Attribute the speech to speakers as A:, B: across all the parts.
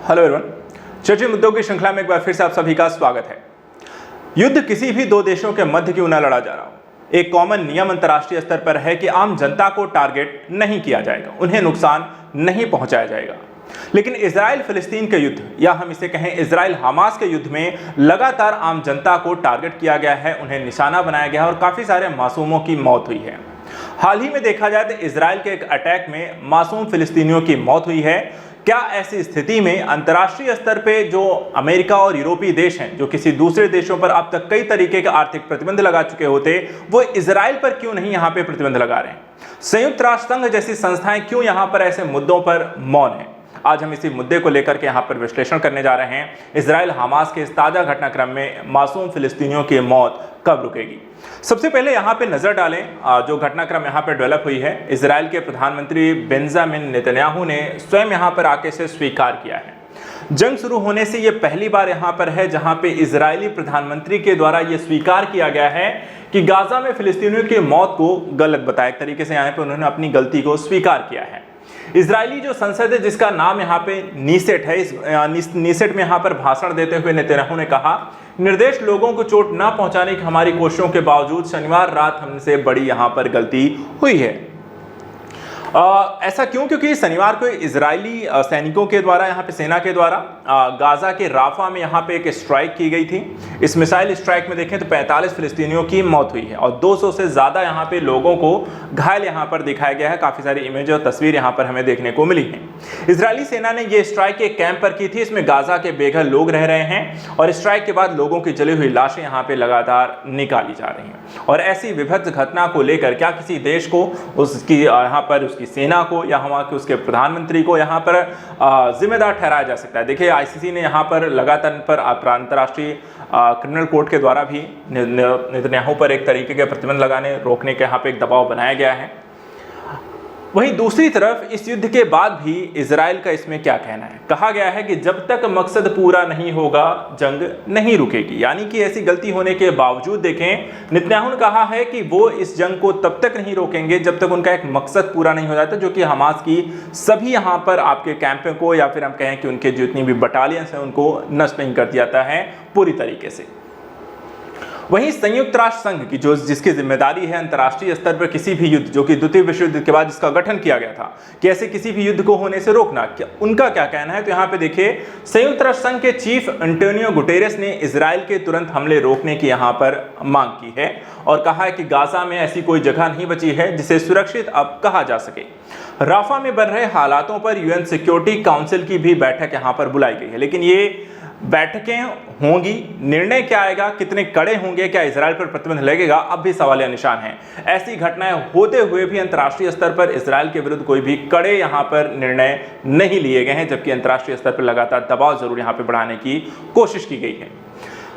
A: Hello everyone, चर्चित मुद्दों की श्रृंखला में एक बार फिर से आप सभी का स्वागत है। युद्ध किसी भी दो देशों के मध्य क्यों न लड़ा जा रहा हो, एक कॉमन नियम अंतर्राष्ट्रीय स्तर पर है कि आम जनता को टारगेट नहीं किया जाएगा, उन्हें नुकसान नहीं पहुंचाया जाएगा। लेकिन इजराइल फिलिस्तीन के युद्ध या हम इसे कहें इजराइल हमास के युद्ध में लगातार आम जनता को टारगेट किया गया है, उन्हें निशाना बनाया गया है और काफी सारे मासूमों की मौत हुई है। हाल ही में देखा जाए तो इजराइल के एक अटैक में मासूम फिलिस्तीनियों की मौत हुई है। क्या ऐसी स्थिति में अंतर्राष्ट्रीय स्तर पे जो अमेरिका और यूरोपीय देश हैं, जो किसी दूसरे देशों पर अब तक कई तरीके के आर्थिक प्रतिबंध लगा चुके होते, वो इजराइल पर क्यों नहीं यहां पे प्रतिबंध लगा रहे हैं? संयुक्त राष्ट्र संघ जैसी संस्थाएं क्यों यहां पर ऐसे मुद्दों पर मौन है? आज हम इसी मुद्दे को लेकर के यहाँ पर विश्लेषण करने जा रहे हैं। इजराइल हमास के इस ताजा घटनाक्रम में मासूम फिलिस्तीनियों की मौत कब रुकेगी? सबसे पहले यहाँ पे नजर डालें जो घटनाक्रम यहाँ पे डेवलप हुई है। इजराइल के प्रधानमंत्री बेंजामिन नेतन्याहू ने स्वयं यहाँ पर आके से स्वीकार किया है। जंग शुरू होने से ये पहली बार यहाँ पर है जहाँ पे इजरायली प्रधानमंत्री के द्वारा ये स्वीकार किया गया है कि गाजा में फिलिस्तीनियों की मौत को गलत बताया। एक तरीके से यहाँ पे उन्होंने अपनी गलती को स्वीकार किया है। इजरायली जो संसद है जिसका नाम यहाँ पे नीसेट है, इस नीसेट में यहाँ पर भाषण देते हुए नेतन्याहू ने कहा, निर्देश लोगों को चोट न पहुंचाने की हमारी कोशिशों के बावजूद शनिवार रात हमसे बड़ी यहाँ पर गलती हुई है। ऐसा क्यों? क्योंकि शनिवार को इजरायली सैनिकों के द्वारा यहाँ पे सेना के द्वारा गाजा के राफा में यहाँ पे एक स्ट्राइक की गई थी। इस मिसाइल स्ट्राइक में देखें तो 45 फिलिस्तीनियों की मौत हुई है और 200 से ज़्यादा यहाँ पे लोगों को घायल यहाँ पर दिखाया गया है। काफ़ी सारी इमेज और तस्वीर यहाँ पर हमें देखने को मिली है। इजरायली सेना ने ये स्ट्राइक एक कैंप पर की थी, इसमें गाजा के बेघर लोग रह रहे हैं और स्ट्राइक के बाद लोगों की जली हुई लाशें यहाँ पे लगातार निकाली जा रही हैं। और ऐसी विभत्स घटना को लेकर क्या किसी देश को उसकी यहाँ पर उसकी सेना को या वहाँ के उसके प्रधानमंत्री को यहाँ पर जिम्मेदार ठहराया जा सकता है? देखिए, आईसीसी ने यहाँ पर लगातार पर अंतर्राष्ट्रीय क्रिमिनल कोर्ट के द्वारा भी नेतन्याहू पर एक तरीके के प्रतिबंध लगाने रोकने के यहाँ पे एक दबाव बनाया गया है। वहीं दूसरी तरफ इस युद्ध के बाद भी इजराइल का इसमें क्या कहना है? कहा गया है कि जब तक मकसद पूरा नहीं होगा जंग नहीं रुकेगी। यानी कि ऐसी गलती होने के बावजूद देखें, नेतन्याहू ने कहा है कि वो इस जंग को तब तक नहीं रोकेंगे जब तक उनका एक मकसद पूरा नहीं हो जाता, जो कि हमास की सभी यहाँ पर आपके कैंपों को या फिर हम कहें कि उनके जितनी भी बटालियंस हैं उनको नष्ट नहीं कर दिया जाता है पूरी तरीके से। वहीं संयुक्त राष्ट्र संघ की जिसकी जिम्मेदारी है अंतर्राष्ट्रीय स्तर पर किसी भी युद्ध, जो कि द्वितीय विश्व युद्ध के बाद जिसका गठन किया गया था कि ऐसे किसी भी युद्ध को होने से रोकना, उनका क्या कहना है? तो यहाँ पे देखिए, संयुक्त राष्ट्र संघ के चीफ एंटोनियो गुटेरेस ने इजराइल के तुरंत हमले रोकने की यहाँ पर मांग की है और कहा है कि गाजा में ऐसी कोई जगह नहीं बची है जिसे सुरक्षित अब कहा जा सके। राफा में बन रहे हालातों पर यूएन सिक्योरिटी काउंसिल की भी बैठक यहाँ पर बुलाई गई है, लेकिन ये बैठकें होंगी, निर्णय क्या आएगा, कितने कड़े होंगे, क्या इजराइल पर प्रतिबंध लगेगा, अब भी सवालिया निशान है। ऐसी घटनाएं होते हुए भी अंतर्राष्ट्रीय स्तर पर इजराइल के विरुद्ध कोई भी कड़े यहां पर निर्णय नहीं लिए गए हैं, जबकि अंतर्राष्ट्रीय स्तर पर लगातार दबाव जरूर यहां पर बढ़ाने की कोशिश की गई है।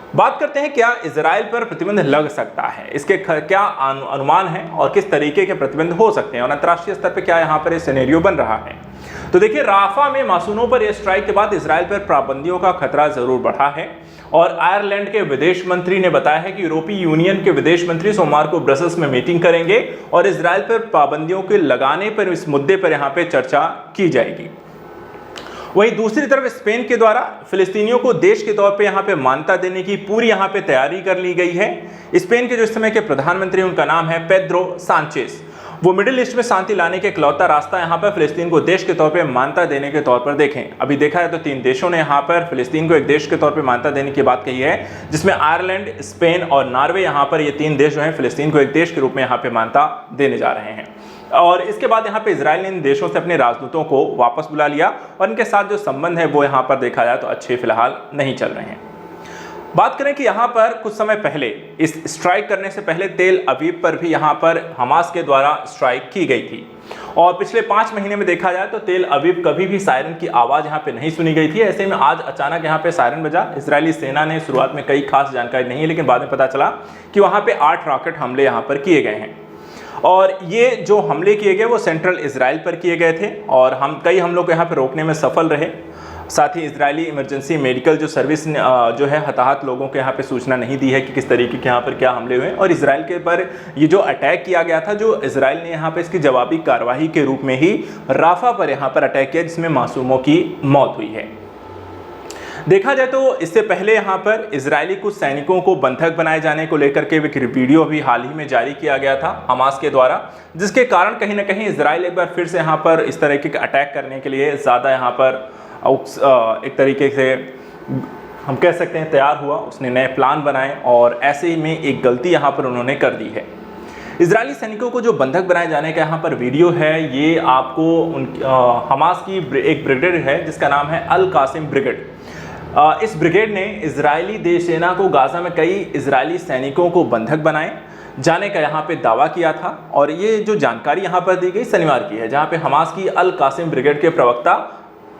A: बात करते हैं क्या इजराइल पर प्रतिबंध लग सकता है, इसके क्या अनुमान है और किस तरीके के प्रतिबंध हो सकते हैं और अंतर्राष्ट्रीय स्तर पर क्या यहाँ पर यह सिनेरियो बन रहा है। तो देखिए, राफा में मासूमों पर यह स्ट्राइक के बाद इजराइल पर पाबंदियों का खतरा जरूर बढ़ा है और आयरलैंड के विदेश मंत्री ने बताया है कि यूरोपीय यूनियन के विदेश मंत्री सोमवार को ब्रसल्स में मीटिंग करेंगे और इजराइल पर पाबंदियों के लगाने पर इस मुद्दे पर यहाँ पे चर्चा की जाएगी। वहीं दूसरी तरफ स्पेन के द्वारा फिलिस्तीनियों को देश के तौर पे यहाँ पे मान्यता देने की पूरी यहाँ पे तैयारी कर ली गई है। स्पेन के जो इस समय के प्रधानमंत्री, उनका नाम है पेड्रो सांचेस। वो मिडिल ईस्ट में शांति लाने के इकलौता रास्ता यहाँ पर फिलिस्तीन को देश के तौर पे मान्यता देने के तौर पर देखें। अभी देखा है तो 3 देशों ने यहाँ पर फिलिस्तीन को एक देश के तौर पे मान्यता देने की बात कही है, जिसमें आयरलैंड, स्पेन और नॉर्वे यहाँ पर ये 3 देश जो हैं फिलिस्तीन को एक देश के रूप में यहाँ पे मान्यता देने जा रहे हैं। और इसके बाद यहाँ पे इजराइल ने इन देशों से अपने राजदूतों को वापस बुला लिया और इनके साथ जो संबंध है वो यहाँ पर देखा जाए तो अच्छे फिलहाल नहीं चल रहे हैं। बात करें कि यहाँ पर कुछ समय पहले इस स्ट्राइक करने से पहले तेल अवीव पर भी यहाँ पर हमास के द्वारा स्ट्राइक की गई थी और पिछले 5 महीने में देखा जाए तो तेल अवीव कभी भी सायरन की आवाज़ यहाँ पे नहीं सुनी गई थी। ऐसे में आज अचानक यहाँ पे सायरन बजा। इजरायली सेना ने शुरुआत में कई खास जानकारी नहीं है, लेकिन बाद में पता चला कि वहाँ पे 8 रॉकेट हमले यहाँ पर किए गए हैं और ये जो हमले किए गए वो सेंट्रल इजराइल पर किए गए थे और हम कई हमलों को यहाँ पर रोकने में सफल रहे। साथ ही इजरायली इमरजेंसी मेडिकल जो सर्विस जो है हताहत लोगों के यहाँ पे सूचना नहीं दी है कि किस तरीके के यहाँ पर क्या हमले हुए और इजराइल के पर ये जो अटैक किया गया था, जो इजराइल ने यहाँ पे इसकी जवाबी कार्रवाई के रूप में ही राफा पर यहाँ पर अटैक किया जिसमें मासूमों की मौत हुई है। देखा जाए तो इससे पहले यहाँ पर इजरायली कुछ सैनिकों को बंधक बनाए जाने को लेकर के एक वीडियो भी हाल ही में जारी किया गया था हमास के द्वारा, जिसके कारण कहीं ना कहीं इजराइल एक बार फिर से यहाँ पर इस तरीके का अटैक करने के लिए ज़्यादा यहाँ पर एक तरीके से हम कह सकते हैं तैयार हुआ। उसने नए प्लान बनाए और ऐसे ही में एक गलती यहाँ पर उन्होंने कर दी है। इजरायली सैनिकों को जो बंधक बनाए जाने का यहाँ पर वीडियो है, ये आपको हमास की एक ब्रिगेड है जिसका नाम है अल कासिम ब्रिगेड। इस ब्रिगेड ने इजरायली देश सेना को गाजा में कई इजरायली सैनिकों को बंधक बनाए जाने का यहाँ पे दावा किया था। और ये जो जानकारी यहाँ पर दी गई शनिवार की है, जहाँ पे हमास की अल कासिम ब्रिगेड के प्रवक्ता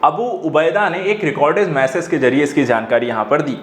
A: अबू उबैदा ने एक रिकॉर्डेड मैसेज के जरिए इसकी जानकारी यहाँ पर दी।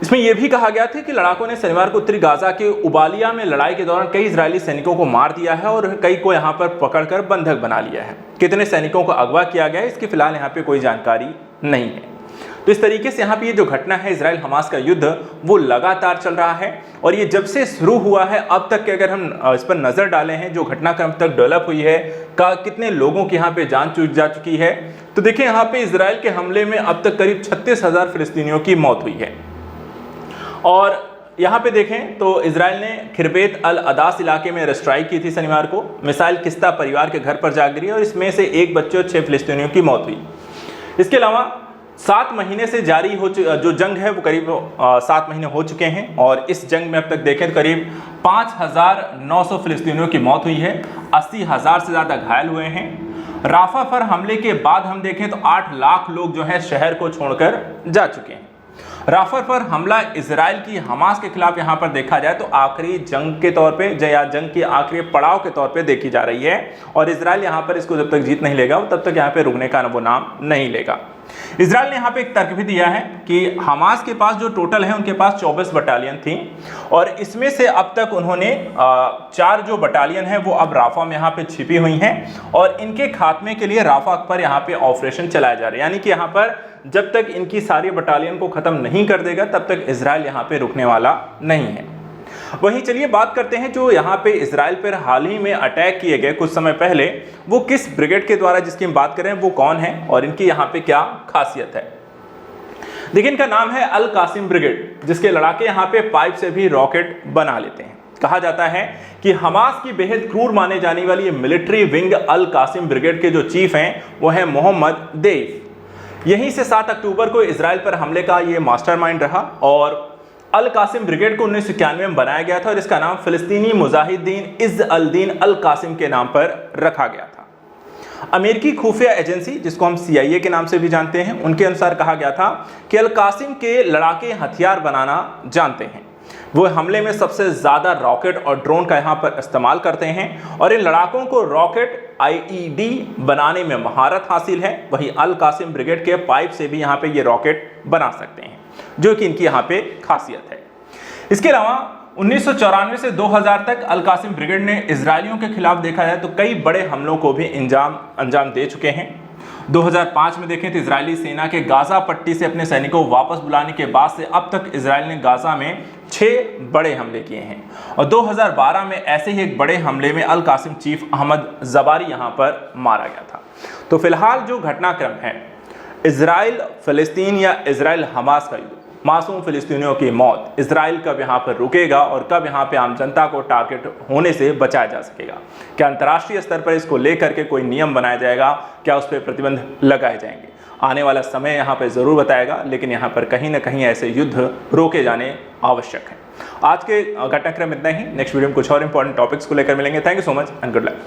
A: इसमें यह भी कहा गया था कि लड़ाकों ने शनिवार को उत्तरी गाजा के उबालिया में लड़ाई के दौरान कई इजरायली सैनिकों को मार दिया है और कई को यहाँ पर पकड़कर बंधक बना लिया है। कितने सैनिकों को अगवा किया गया है इसकी फिलहाल यहाँ पे कोई जानकारी नहीं है। तो इस तरीके से यहाँ पे ये जो घटना है, इजराइल हमास का युद्ध, वो लगातार चल रहा है और ये जब से शुरू हुआ है अब तक के अगर हम इस पर नज़र डालें हैं, जो घटनाक्रम तक डेवलप हुई है, कितने लोगों की यहाँ पे जान जा चुकी है, तो देखिए यहाँ पे इजराइल के हमले में अब तक करीब 36,000 फिलिस्तीनियों की मौत हुई है। और यहाँ पे देखें तो इजराइल ने खिरबेत अल अदास इलाके में स्ट्राइक की थी शनिवार को। मिसाइल किस्ता परिवार के घर पर जा गिरी और इसमें से एक बच्चे और 6 फिलिस्तीनियों की मौत हुई। इसके अलावा 7 महीने से जारी हो जो जंग है वो करीब 7 महीने हो चुके हैं और इस जंग में अब तक देखें तो करीब 5,900 फिलिस्तीनियों की मौत हुई है, 80,000 से ज़्यादा घायल हुए हैं। राफा पर हमले के बाद हम देखें तो 8 लाख लोग जो है शहर को छोड़कर जा चुके हैं। राफा पर हमला इजराइल की हमास के खिलाफ यहाँ पर देखा जाए तो आखिरी जंग के तौर पे या जंग के आखिरी पड़ाव के तौर पे देखी जा रही है और इजराइल यहाँ पर इसको जब तक जीत नहीं लेगा तब तक यहाँ पे रुकने का वो नाम नहीं लेगा। इजराइल ने यहाँ पे एक तर्क भी दिया है कि हमास के पास जो टोटल है उनके पास 24 बटालियन थी और इसमें से अब तक उन्होंने 4 जो बटालियन है वो अब राफा में यहाँ पे छिपी हुई हैं और इनके खात्मे के लिए राफा पर यहाँ पे ऑपरेशन चलाया जा रहा है। यानी कि यहाँ पर जब तक इनकी सारी बटालियन को खत्म नहीं कर देगा तब तक इजराइल यहाँ पे रुकने वाला नहीं है। वहीं चलिए बात करते हैं जो यहाँ पे इजराइल पर हाल ही में अटैक किए गए कुछ समय पहले, वो किस ब्रिगेड के द्वारा जिसकी हम बात करें वो कौन है और इनकी यहाँ पे क्या खासियत है। देखिए इनका नाम है अल कासिम ब्रिगेड, जिसके लड़ाके यहाँ पे पाइप से भी रॉकेट बना लेते हैं। कहा जाता है कि हमास की बेहद क्रूर माने जाने वाली मिलिट्री विंग अल कासिम ब्रिगेड के जो चीफ हैं वो है मोहम्मद देफ। यहीं से 7 अक्टूबर को इजराइल पर हमले का ये मास्टरमाइंड रहा और अल कासिम ब्रिगेड को 1991 में बनाया गया था और इसका नाम फिलिस्तीनी मुजाहिदीन इज़्ज़ अल-दीन अल कासिम के नाम पर रखा गया था। अमेरिकी खुफिया एजेंसी, जिसको हम CIA के नाम से भी जानते हैं, उनके अनुसार कहा गया था कि अल कासिम के लड़ाके हथियार बनाना जानते हैं। वो हमले में सबसे ज़्यादा रॉकेट और ड्रोन का यहाँ पर इस्तेमाल करते हैं और इन लड़ाकों को रॉकेट IED बनाने में महारत हासिल है। वहीं अल कासिम ब्रिगेड के पाइप से भी यहाँ पे ये रॉकेट बना सकते हैं, जो कि इनकी यहाँ पे खासियत है। इसके अलावा 1994 से 2000 तक अल कासिम ब्रिगेड ने इजरायलियों के खिलाफ देखा जाए तो कई बड़े हमलों को भी अंजाम दे चुके हैं। 2005 में देखें तो इजरायली सेना के गाजा पट्टी से अपने सैनिकों को वापस बुलाने के बाद से अब तक इजराइल ने गाजा में 6 बड़े हमले किए हैं और 2012 में ऐसे ही एक बड़े हमले में अल कासिम चीफ अहमद जबारी यहाँ पर मारा गया था। तो फिलहाल जो घटनाक्रम है, इजराइल फिलिस्तीन या इजराइल हमास का युद्ध, मासूम फिलिस्तीनियों की मौत, इजराइल कब यहाँ पर रुकेगा और कब यहाँ पे आम जनता को टारगेट होने से बचाया जा सकेगा? क्या अंतर्राष्ट्रीय स्तर पर इसको लेकर के कोई नियम बनाया जाएगा? क्या उस पर प्रतिबंध लगाए जाएंगे? आने वाला समय यहाँ पे ज़रूर बताएगा, लेकिन यहाँ पर कहीं ना कहीं ऐसे युद्ध रोके जाने आवश्यक हैं। आज के घटनाक्रम इतना ही। नेक्स्ट वीडियो में कुछ और इंपॉर्टेंट टॉपिक्स को लेकर मिलेंगे। Thank you so much and good luck.